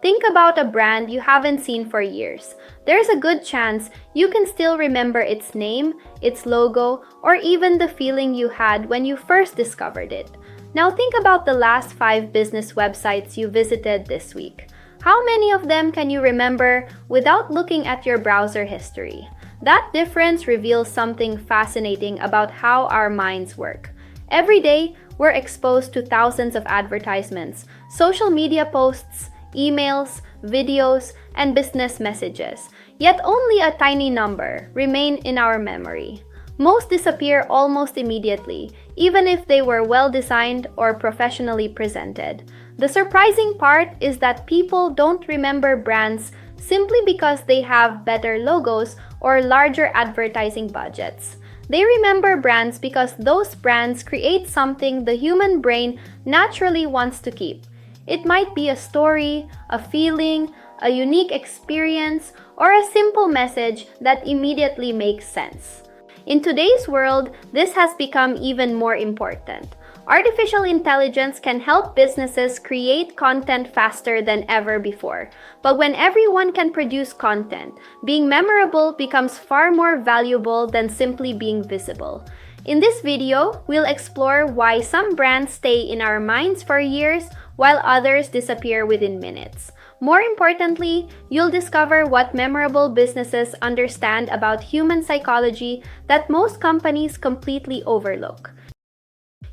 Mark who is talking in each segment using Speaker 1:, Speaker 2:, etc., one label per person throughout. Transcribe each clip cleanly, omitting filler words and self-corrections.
Speaker 1: Think about a brand you haven't seen for years. There's a good chance you can still remember its name, its logo, or even the feeling you had when you first discovered it. Now think about the last 5 business websites you visited this week. How many of them can you remember without looking at your browser history? That difference reveals something fascinating about how our minds work. Every day, we're exposed to thousands of advertisements, social media posts, emails, videos, and business messages, yet only a tiny number remain in our memory. Most disappear almost immediately, even if they were well-designed or professionally presented. The surprising part is that people don't remember brands simply because they have better logos or larger advertising budgets. They remember brands because those brands create something the human brain naturally wants to keep. It might be a story, a feeling, a unique experience, or a simple message that immediately makes sense. In today's world, this has become even more important. Artificial intelligence can help businesses create content faster than ever before. But when everyone can produce content, being memorable becomes far more valuable than simply being visible. In this video, we'll explore why some brands stay in our minds for years while others disappear within minutes. More importantly, you'll discover what memorable businesses understand about human psychology that most companies completely overlook.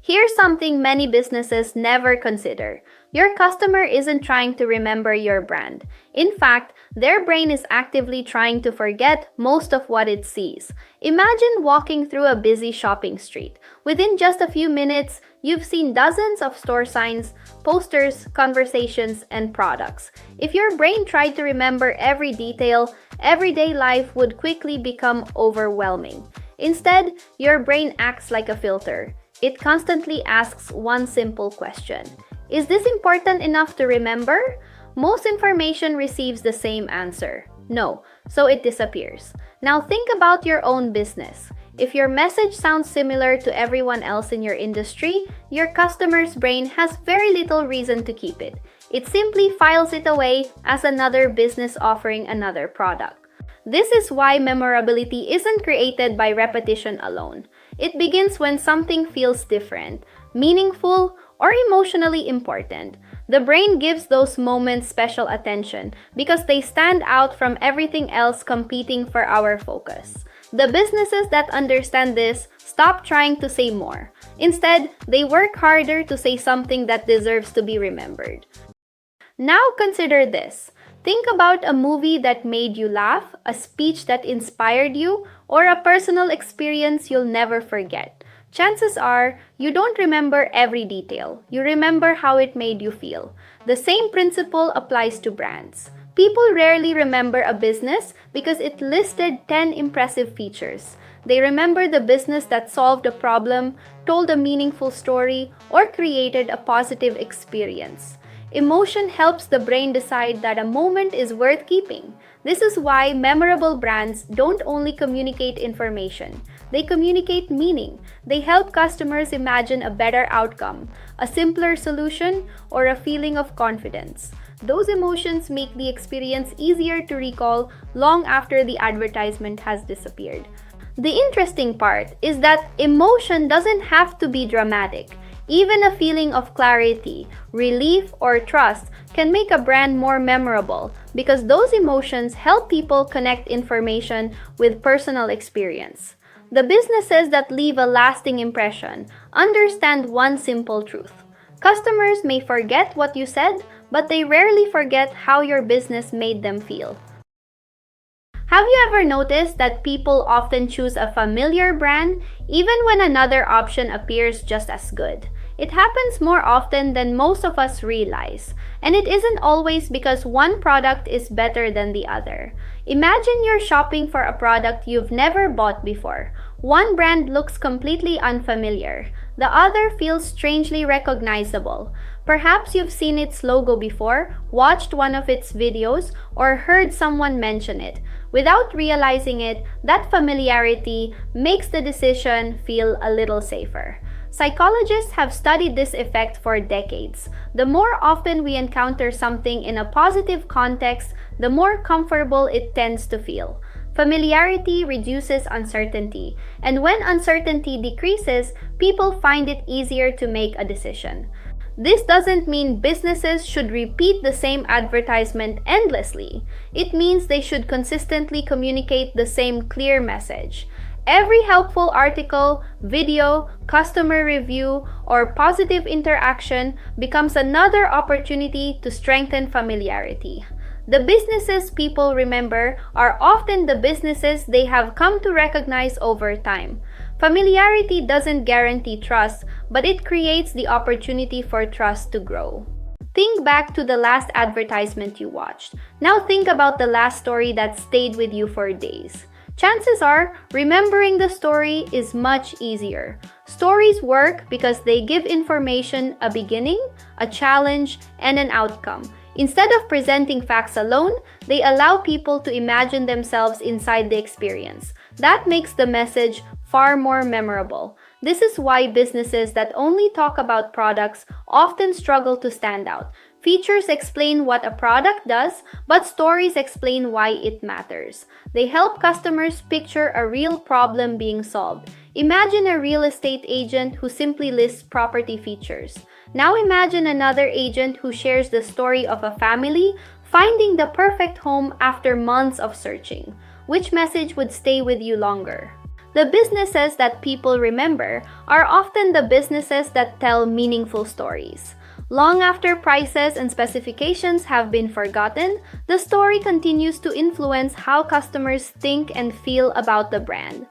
Speaker 1: Here's something many businesses never consider. Your customer isn't trying to remember your brand. In fact, their brain is actively trying to forget most of what it sees. Imagine walking through a busy shopping street. Within just a few minutes, you've seen dozens of store signs, posters, conversations, and products. If your brain tried to remember every detail, everyday life would quickly become overwhelming. Instead, your brain acts like a filter. It constantly asks one simple question. Is this important enough to remember? Most information receives the same answer. No, so it disappears. Now think about your own business. If your message sounds similar to everyone else in your industry, your customer's brain has very little reason to keep it. It simply files it away as another business offering another product. This is why memorability isn't created by repetition alone. It begins when something feels different, meaningful, or emotionally important. The brain gives those moments special attention because they stand out from everything else competing for our focus. The businesses that understand this stop trying to say more. Instead, they work harder to say something that deserves to be remembered. Now consider this. Think about a movie that made you laugh, a speech that inspired you, or a personal experience you'll never forget. Chances are, you don't remember every detail. You remember how it made you feel. The same principle applies to brands. People rarely remember a business because it listed 10 impressive features. They remember the business that solved a problem, told a meaningful story, or created a positive experience. Emotion helps the brain decide that a moment is worth keeping. This is why memorable brands don't only communicate information, they communicate meaning. They help customers imagine a better outcome, a simpler solution, or a feeling of confidence. Those emotions make the experience easier to recall long after the advertisement has disappeared. The interesting part is that emotion doesn't have to be dramatic. Even a feeling of clarity, relief, or trust can make a brand more memorable because those emotions help people connect information with personal experience. The businesses that leave a lasting impression understand one simple truth. Customers may forget what you said, but they rarely forget how your business made them feel. Have you ever noticed that people often choose a familiar brand even when another option appears just as good? It happens more often than most of us realize, and it isn't always because one product is better than the other. Imagine you're shopping for a product you've never bought before. One brand looks completely unfamiliar. The other feels strangely recognizable. Perhaps you've seen its logo before, watched one of its videos, or heard someone mention it. Without realizing it, that familiarity makes the decision feel a little safer. Psychologists have studied this effect for decades. The more often we encounter something in a positive context, the more comfortable it tends to feel. Familiarity reduces uncertainty, and when uncertainty decreases, people find it easier to make a decision. This doesn't mean businesses should repeat the same advertisement endlessly. It means they should consistently communicate the same clear message. Every helpful article, video, customer review, or positive interaction becomes another opportunity to strengthen familiarity. The businesses people remember are often the businesses they have come to recognize over time. Familiarity doesn't guarantee trust, but it creates the opportunity for trust to grow. Think back to the last advertisement you watched. Now think about the last story that stayed with you for days. Chances are, remembering the story is much easier. Stories work because they give information a beginning, a challenge, and an outcome. Instead of presenting facts alone, they allow people to imagine themselves inside the experience. That makes the message far more memorable. This is why businesses that only talk about products often struggle to stand out. Features explain what a product does, but stories explain why it matters. They help customers picture a real problem being solved. Imagine a real estate agent who simply lists property features. Now imagine another agent who shares the story of a family finding the perfect home after months of searching. Which message would stay with you longer? The businesses that people remember are often the businesses that tell meaningful stories. Long after prices and specifications have been forgotten, the story continues to influence how customers think and feel about the brand.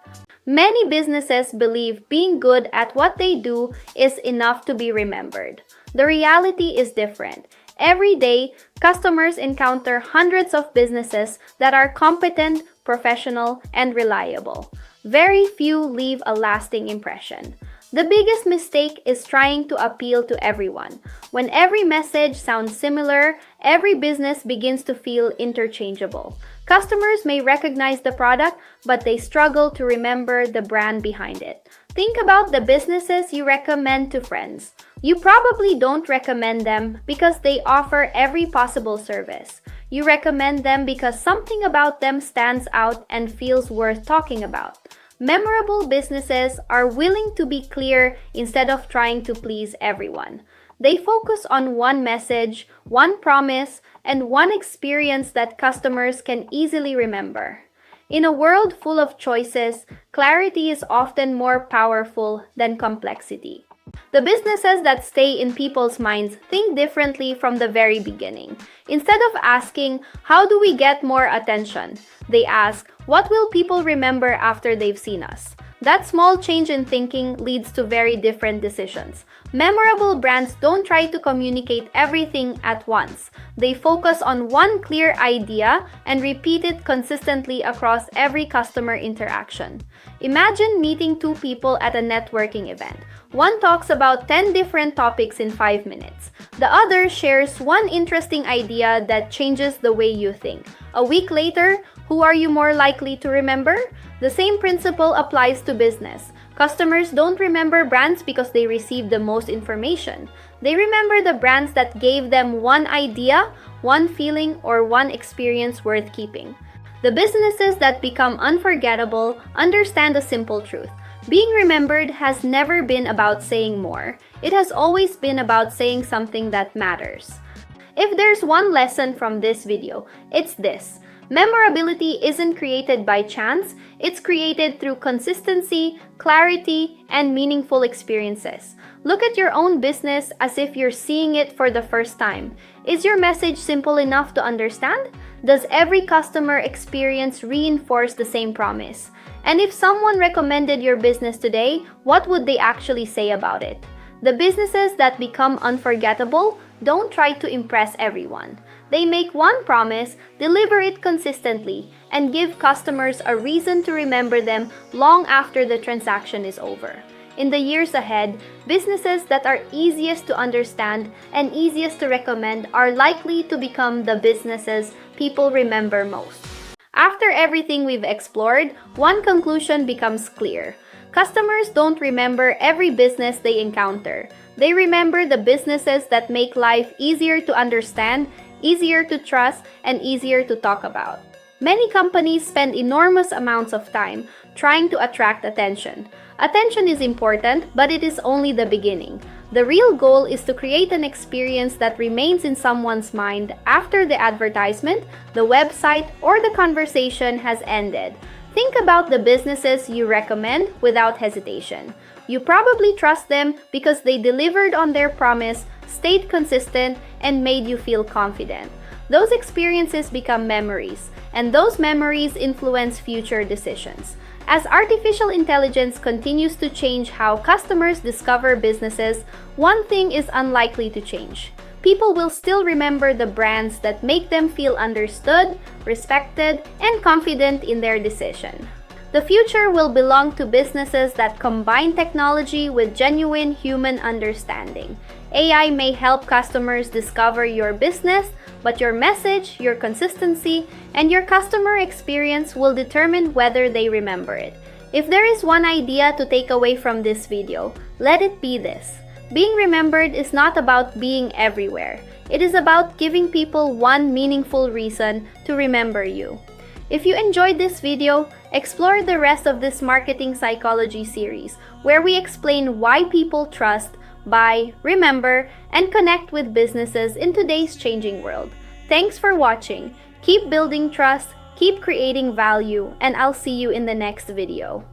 Speaker 1: Many businesses believe being good at what they do is enough to be remembered. The reality is different. Every day, customers encounter hundreds of businesses that are competent, professional, and reliable. Very few leave a lasting impression. The biggest mistake is trying to appeal to everyone. When every message sounds similar, every business begins to feel interchangeable. Customers may recognize the product, but they struggle to remember the brand behind it. Think about the businesses you recommend to friends. You probably don't recommend them because they offer every possible service. You recommend them because something about them stands out and feels worth talking about. Memorable businesses are willing to be clear instead of trying to please everyone. They focus on one message, one promise, and one experience that customers can easily remember. In a world full of choices, clarity is often more powerful than complexity. The businesses that stay in people's minds think differently from the very beginning. Instead of asking, "How do we get more attention?" they ask, "What will people remember after they've seen us?" That small change in thinking leads to very different decisions. Memorable brands don't try to communicate everything at once. They focus on one clear idea and repeat it consistently across every customer interaction. Imagine meeting two people at a networking event. One talks about 10 different topics in 5 minutes. The other shares one interesting idea that changes the way you think. A week later, who are you more likely to remember? The same principle applies to business. Customers don't remember brands because they receive the most information. They remember the brands that gave them one idea, one feeling, or one experience worth keeping. The businesses that become unforgettable understand a simple truth. Being remembered has never been about saying more. It has always been about saying something that matters. If there's one lesson from this video, it's this. Memorability isn't created by chance, it's created through consistency, clarity, and meaningful experiences. Look at your own business as if you're seeing it for the first time. Is your message simple enough to understand? Does every customer experience reinforce the same promise? And if someone recommended your business today, what would they actually say about it? The businesses that become unforgettable don't try to impress everyone. They make one promise, deliver it consistently, and give customers a reason to remember them long after the transaction is over. In the years ahead, businesses that are easiest to understand and easiest to recommend are likely to become the businesses people remember most. After everything we've explored, one conclusion becomes clear. Customers don't remember every business they encounter. They remember the businesses that make life easier to understand, easier to trust, and easier to talk about. Many companies spend enormous amounts of time trying to attract attention. Attention is important, but it is only the beginning. The real goal is to create an experience that remains in someone's mind after the advertisement, the website, or the conversation has ended. Think about the businesses you recommend without hesitation. You probably trust them because they delivered on their promise, stayed consistent, and made you feel confident. Those experiences become memories, and those memories influence future decisions. As artificial intelligence continues to change how customers discover businesses, one thing is unlikely to change. People will still remember the brands that make them feel understood, respected, and confident in their decision. The future will belong to businesses that combine technology with genuine human understanding. AI may help customers discover your business, but your message, your consistency, and your customer experience will determine whether they remember it. If there is one idea to take away from this video, let it be this. Being remembered is not about being everywhere. It is about giving people one meaningful reason to remember you. If you enjoyed this video, explore the rest of this marketing psychology series, where we explain why people trust, buy, remember, and connect with businesses in today's changing world. Thanks for watching. Keep building trust, keep creating value, and I'll see you in the next video.